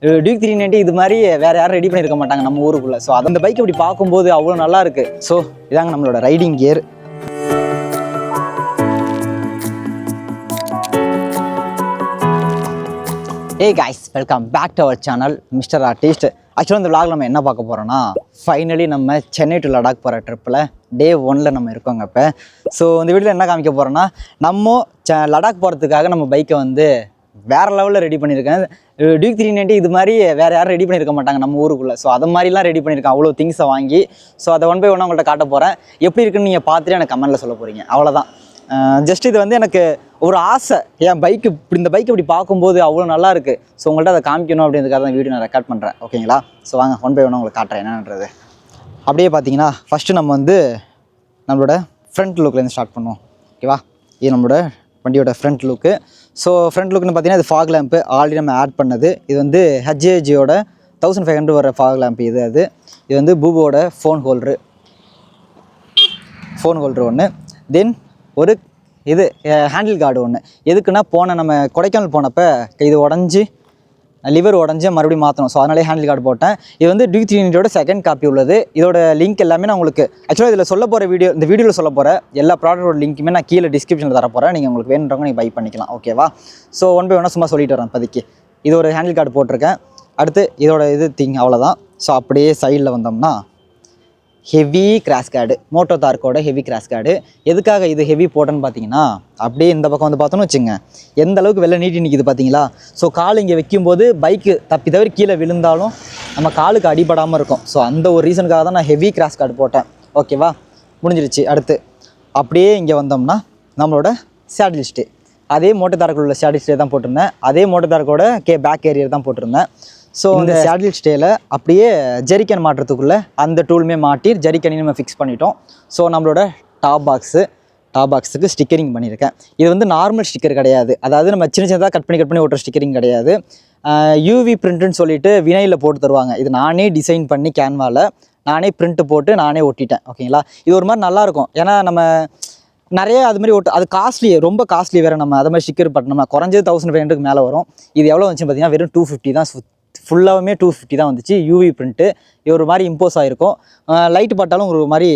Duke 390 இது மாதிரி வேற யாரும் ரெடி பண்ணியிருக்க மாட்டாங்க நம்ம ஊருக்குள்ள. ஸோ அந்த பைக் இப்படி பார்க்கும்போது அவ்வளோ நல்லா இருக்கு. ஸோ இதாங்க நம்மளோட riding gear. Hey guys, welcome back to our channel mister artist. ஆக்சுவலாக இந்த விளாக் நம்ம என்ன பார்க்க போகிறோன்னா, ஃபைனலி நம்ம சென்னை டு லடாக் போகிற ட்ரிப்பில் டே 1ல் நம்ம இருக்கோங்க இப்போ. ஸோ இந்த வீடியோவில் என்ன காமிக்க போகிறோன்னா, நம்ம லடாக் போகிறதுக்காக நம்ம பைக்கை வந்து வேறு லெவலில் ரெடி பண்ணியிருக்கேன். டியூக் 390 இது மாதிரி வேறு யாரும் ரெடி பண்ணியிருக்க மாட்டாங்க நம்ம ஊருக்குள்ளே. ஸோ அது மாதிரிலாம் ரெடி பண்ணியிருக்கேன், அவ்வளோ திங்ஸை வாங்கி. ஸோ அதை ஒன் பை ஒன்னாக உங்கள்கிட்ட காட்ட போகிறேன். எப்படி இருக்குன்னு நீங்கள் பார்த்துட்டு எனக்கு கமெண்ட்டில் சொல்ல போகிறீங்க, அவ்வளோதான். ஜஸ்ட் இது வந்து எனக்கு ஒரு ஆசை, என் பைக்கு இப்படி இந்த பைக் இப்படி பார்க்கும்போது அவ்வளோ நல்லா இருக்குது. ஸோ உங்கள்கிட்ட அதை காமிக்கணும் அப்படின்றதுக்காக தான் வீடியோ நான் ரெக்கார்ட் பண்ணுறேன், ஓகேங்களா? ஸோ வாங்க ஒன் பை ஒன்னாக உங்களுக்கு காட்டுறேன் என்னன்றது. அப்படியே பார்த்தீங்கன்னா ஃபஸ்ட்டு நம்ம வந்து நம்மளோட ஃப்ரண்ட் லுக்லேருந்து ஸ்டார்ட் பண்ணுவோம், ஓகேவா? இது நம்மளோட வண்டியோட ஃப்ரண்ட் லுக்கு. ஸோ ஃப்ரண்ட் லுக்குன்னு பார்த்தீங்கன்னா இது ஃபாக் லேம்ப்பு ஆல்ரெடி நம்ம ஆட் பண்ணது. இது வந்து ஹெச்ஏஜியோட 1500 வர ஃபாக் லேம்ப் இது வந்து பூபோட ஃபோன் ஹோல்ட்ரு ஒன்று. தென் ஒரு இது ஹேண்டில் கார்டு ஒன்று. எதுக்குன்னா நம்ம கொடைக்கானல் போனப்போ இது உடஞ்சி லிவர் உடஞ்சி மறுபடியும் மாற்றணும். ஸோ அதனாலே ஹேண்டில் கார்டு போட்டேன். இது வந்து டியூக் 390 செகண்ட் காப்பி உள்ளது. இதோட லிங்க் எல்லாமே நான் உங்களுக்கு ஆக்சுவலாக இதில் சொல்ல போகிற இந்த வீடியோவில் சொல்ல போகிற எல்லா ப்ராடக்டோட லிங்க்குமே நான் கீழே டிஸ்கிரிப்ஷனில் தர போகிறேன். நீங்கள் உங்களுக்கு வேணுன்றவங்க நீங்கள் பை பண்ணிக்கலாம், ஓகேவா? ஸோ ஒன் பை ஒன்னாக சும்மா சொல்லிட்டு வரேன் இப்போதைக்கு. இது ஒரு ஹேண்டில் கார்டு போட்டிருக்கேன். அடுத்து இதோட அவ்வளோதான். ஸோ அப்படியே சைடில் வந்தோம்னா ஹெவி கிராஷ் கார்டு, மோட்டோ தார்க்கோட ஹெவி கிராஷ் கார்டு. எதுக்காக இது ஹெவி போட்டேன்னு பார்த்தீங்கன்னா, அப்படியே இந்த பக்கம் வந்து பார்த்தோன்னு வச்சுங்க, எந்த அளவுக்கு வெள்ளை நீட்டி நிற்கிது பார்த்தீங்களா? ஸோ கால் இங்கே வைக்கும்போது பைக்கு தப்பி தவிர கீழே விழுந்தாலும் நம்ம காலுக்கு அடிபடாமல் இருக்கும். ஸோ அந்த ஒரு ரீசனுக்காக தான் நான் ஹெவி கிராஷ் கார்டு போட்டேன், ஓகேவா? முடிஞ்சிருச்சு. அடுத்து அப்படியே இங்கே வந்தோம்னா நம்மளோட சேடில் ஸ்டே, அதே மோட்டோ தார்க்கில் உள்ள சேடில் ஸ்டே தான் போட்டிருந்தேன். அதே மோட்டோ தார்க்கோட பேக் கேரியர் தான் போட்டிருந்தேன். ஸோ இந்த சேடில் ஸ்டேயில் அப்படியே ஜெரிக்கன் மாட்டுறதுக்குள்ளே அந்த டூலுமே மாட்டி ஜெரிக்கனையும் நம்ம ஃபிக்ஸ் பண்ணிட்டோம். ஸோ நம்மளோட டாப் பாக்ஸுக்கு ஸ்டிக்கரிங் பண்ணியிருக்கேன். இது வந்து நார்மல் ஸ்டிக்கர் கிடையாது, அதாவது நம்ம சின்ன சின்னதாக கட் பண்ணி ஓட்டுற ஸ்டிக்கரிங் கிடையாது. யூவி பிரிண்ட்டுன்னு சொல்லிட்டு வினையில் போட்டு தருவாங்க. இது நானே டிசைன் பண்ணி கேன்வாவில் நானே பிரிண்ட்டு போட்டு நானே ஒட்டிட்டேன், ஓகேங்களா? இது ஒரு மாதிரி நல்லாயிருக்கும். ஏன்னா நம்ம நிறைய அது மாதிரி அது காஸ்ட்லி, ரொம்ப காஸ்ட்லி வேறு. நம்ம அது மாதிரி ஸ்டிக்கர் பண்ணோம்னா குறைஞ்சது 1500 மேலே வரும். இது எவ்வளோ வந்துச்சுன்னு பார்த்தீங்கன்னா வெறும் 250 தான். ஃபுல்லாகவுமே 250 தான் வந்துச்சு. யூவி பிரிண்ட்டு இது ஒரு மாதிரி இம்போஸ் ஆகிருக்கும். லைட்டு பட்டாலும் ஒரு மாதிரி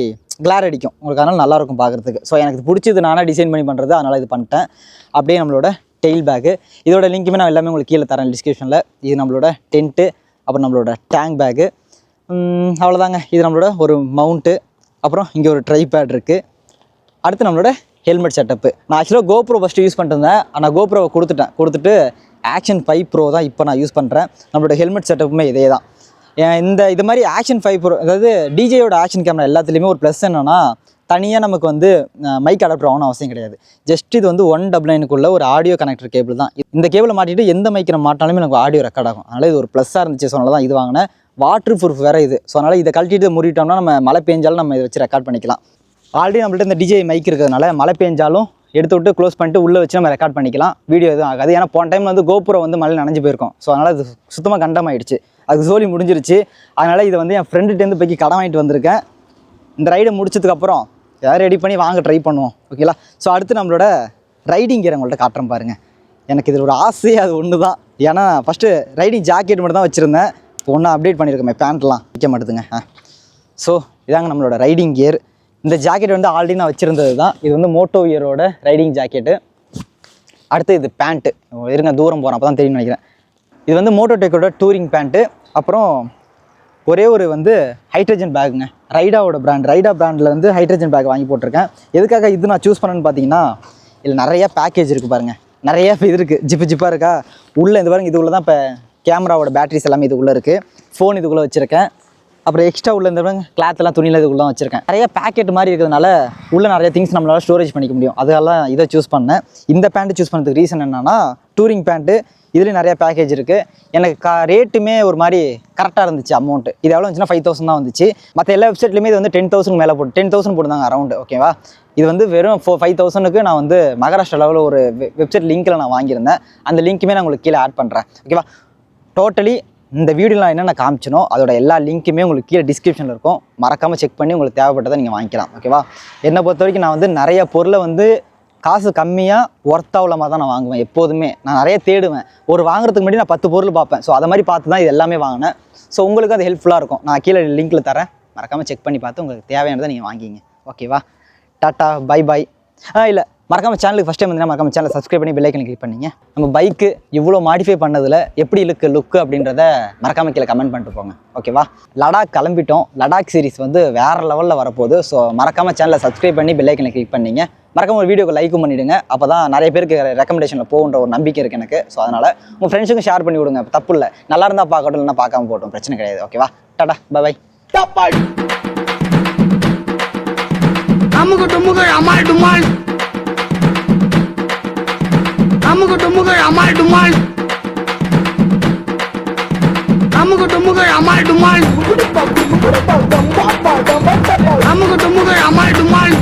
கிளார் அடிக்கும் உங்களுக்கு, அதனால் நல்லாயிருக்கும் பார்க்குறதுக்கு. ஸோ எனக்கு பிடிச்சது நானே டிசைன் பண்ணி பண்ணுறது, அதனால் இது பண்ணிட்டேன். அப்படியே நம்மளோட டெயில் பேக்கு, இதோட லிங்க்குமே நான் எல்லாமே உங்களுக்கு கீழே தரேன் டிஸ்கிரிப்ஷனில். இது நம்மளோட டென்ட்டு, அப்புறம் நம்மளோட டேங்க் பேக்கு, அவ்வளோதாங்க. இது நம்மளோட ஒரு மவுண்ட்டு, அப்புறம் இங்கே ஒரு ட்ரை பேட் இருக்குது. அடுத்து நம்மளோட ஹெல்மெட் செட்டப்பு. நான் ஆக்சுவலாக கோப்ரோ ஃபஸ்ட்டு யூஸ் பண்ணிட்டு இருந்தேன், ஆனால் கோப்ரோவை கொடுத்துட்டு ஆக்ஷன் 5 ப்ரோ தான் இப்போ நான் யூஸ் பண்ணுறேன். நம்மளோட ஹெல்மெட் செட்டப்புமே இதே தான். இது மாதிரி ஆக்ஷன் 5 ப்ரோ, அதாவது டிஜேயோட ஆக்ஷன் கேமரா எல்லாத்துலேயுமே ஒரு ப்ளஸ் என்னென்னா, தனியாக நமக்கு வந்து மைக் அடாப்டர் ஆகணும் அவசியம் கிடையாது. ஜஸ்ட் இது வந்து 199க்குள்ள ஒரு ஆடியோ கனெக்டர் கேபிள் தான். இந்த கேபிளை மாட்டிட்டு எந்த மைக்கை மாட்டினாலுமே எனக்கு ஆடியோ ரெக்கார்ட் ஆகும். அதனால் இது ஒரு ப்ளஸ்ஸாக இருந்துச்சு. ஸோ அதனால தான் இது வாங்கினேன். வாட்டர் ப்ரூஃப் வேறு இது. ஸோ அதனால் இதை கழட்டிட்டு முறிட்டோம்னா நம்ம மழை பெஞ்சாலும் நம்ம இதை வச்சு ரெக்கார்ட் பண்ணிக்கலாம். ஆல்ரெடி நம்மள்ட்ட இந்த டிஜே மைக் இருக்கிறதுனால மழை பெஞ்சாலும் எடுத்து விட்டு க்ளோஸ் பண்ணிட்டு உள்ளே வச்சு நம்ம ரெக்கார்ட் பண்ணிக்கலாம். வீடியோ எதுவும் ஆகாது. ஏன்னா போன டைம் வந்து கோபுரோ வந்து மழை நனைஞ்சு போயிருக்கும். ஸோ அதனால் அது சுத்தமாக கண்டமாயிடுச்சு, அது சோலி முடிஞ்சிருச்சு. அதனால் இதை வந்து என் ஃப்ரெண்டுகிட்டேருந்து போய்க்கு கடன் வாங்கிட்டு வந்திருக்கேன். இந்த ரைடை முடிச்சதுக்கப்புறம் எதாவது ரெடி பண்ணி வாங்க ட்ரை பண்ணுவோம், ஓகேங்களா? ஸோ அடுத்து நம்மளோட ரைடிங் கியர் உங்கள்கிட்ட காட்டுறேன் பாருங்கள். எனக்கு இதில் ஒரு ஆசையே அது ஒன்று தான். ஏன்னா ஃபஸ்ட்டு ரைடிங் ஜாக்கெட் மட்டும் தான் வச்சுருந்தேன். இப்போ ஒன்றா அப்டேட் பண்ணியிருக்கேன், பேண்ட்லாம் வைக்க மாட்டேதுங்க. ஸோ இதாங்க நம்மளோட ரைடிங் கியர். இந்த ஜாக்கெட் வந்து ஆல்ரெடி நான் வச்சுருந்தது தான். இது வந்து மோட்டோ வியரோட ரைடிங் ஜாக்கெட்டு. அடுத்து இது பேண்ட்டு, இருங்க தூரம் போகிறேன் அப்போ தான் தெரியும்னு நினைக்கிறேன். இது வந்து மோட்டோ டெக்கோட டூரிங் பேண்ட்டு. அப்புறம் ஒரே ஒரு வந்து ஹைட்ரஜன் பேக்குங்க, ரைடா பிராண்டில் வந்து ஹைட்ரஜன் பேக் வாங்கி போட்டிருக்கேன். எதுக்காக இது நான் சூஸ் பண்ணேன்னு பார்த்தீங்கன்னா, இதில் நிறையா பேக்கேஜ் இருக்குது பாருங்கள், நிறையா இது இருக்குது, ஜிப்பாக இருக்கா உள்ளே. இந்த பாருங்க, இது உள்ள தான் இப்போ கேமராவோட பேட்டரிஸ் எல்லாமே இது உள்ளே இருக்குது. ஃபோன் இதுக்குள்ளே வச்சுருக்கேன். அப்புறம் எக்ஸ்ட்ரா உள்ள இந்த கிளாத்லாம் துணியில் இதுக்குள்ள வச்சுருக்கேன். நிறைய பேக்கெட் மாதிரி இருக்கிறதுனால உள்ளே நிறைய திங்ஸ் நம்மளால் ஸ்டோரேஜ் பண்ணிக்க முடியும். அதெல்லாம் இதை சூஸ் பண்ணேன். இந்த பேண்ட்டு சூஸ் பண்ணுறதுக்கு ரீசன் என்னென்னா, டூரிங் பேண்ட்டு இதுலேயும் நிறையா பேக்கேஜ் இருக்குது. எனக்கு ரேட்டுமே ஒரு மாதிரி கரெக்டாக இருந்துச்சு. அமௌண்ட்டு இது எவ்வளோ வந்துச்சுன்னா 5000 தான் வந்துச்சு. மற்ற எல்லா வெப்சைட்லேயுமே இது வந்து 10,000 மேலே 10,000 போட்டுருந்தாங்க அரௌண்டு, ஓகேவா? இது வந்து வெறும் 5,000க்கு நான் வந்து மகாராஷ்டிரா லெவலில் ஒரு வெப்சைட் லிங்க்கில் நான் வாங்கியிருந்தேன். அந்த லிங்க்குமே நான் உங்களுக்கு கீழே ஆட் பண்ணுறேன், ஓகேவா? டோட்டலி இந்த வீடியோவில் நான் என்னென்ன காமிச்சனோ அதோட எல்லா லிங்க்குமே உங்களுக்கு கீழே டிஸ்கிரிப்ஷனில் இருக்கும். மறக்காமல் செக் பண்ணி உங்களுக்கு தேவைப்பட்டதை நீங்கள் வாங்கிக்கலாம், ஓகேவா? என்னை பொறுத்த வரைக்கும் நான் வந்து நிறைய பொருளை வந்து காசு கம்மியாக ஒர்த்தாக உள்ள மாதிரி தான் நான் வாங்குவேன் எப்போதுமே. நான் நிறைய தேடுவேன். ஒரு வாங்குறதுக்கு முன்னாடி நான் 10 பொருள் பார்ப்பேன். ஸோ அதை மாதிரி பார்த்து தான் இது எல்லாமே வாங்கினேன். ஸோ உங்களுக்கு அது ஹெல்ப்ஃபுல்லாக இருக்கும். நான் கீழே லிங்க்கில் தரேன், மறக்காமல் செக் பண்ணி பார்த்து உங்களுக்கு தேவையானதை நீங்கள் வாங்கிங்க. ஓகேவா? டாட்டா பை பை. இல்லை, மறக்காமல் சேனலுக்கு ஃபஸ்ட் டைம் வந்து மறக்காமல் சேனலை சப்ஸ்கிரைப் பண்ணி பெல் ஐக்கனை கிளிக் பண்ணிங்க. நம்ம பைக்கு இவ்வளோ மாடிஃபை பண்ணதில் எப்படி லுக்கு அப்படின்றத மறக்காமல் கீழே கமெண்ட் பண்ணிட்டு போங்க. ஓகேவா? லடாக் கிளம்பிட்டோம். லடாக் சீரிஸ் வந்து வேறு லெவலில் வரப்போகுது. ஸோ மறக்காமல் சேனலை சப்ஸ்கிரைப் பண்ணி பெல் ஐக்கனை கிளிக் பண்ணிங்க. மறக்காம ஒரு வீடியோக்கு லைக்கும் பண்ணிவிடுங்க. அப்போ தான் நிறைய பேருக்கு ரெக்கமெண்டேஷனில் போகுன்ற ஒரு நம்பிக்கை இருக்குது எனக்கு. ஸோ அதனால் உங்கள் ஃப்ரெண்ட்ஸுக்கும் ஷேர் பண்ணி விடுங்க. தப்பு இல்லை, நல்லா இருந்தால் பார்க்கட்டும், இல்லைன்னா பார்க்காம போட்டோம், பிரச்சனை கிடையாது. ஓகேவா? டாடா பை பை. அமுகு டுமுகு அமால் டுமால், அமுகு டுமுகு அமால் டுமால், அமுகு டுமுகு அமால் டுமால், அமுகு டுமுகு அமால் டுமால்.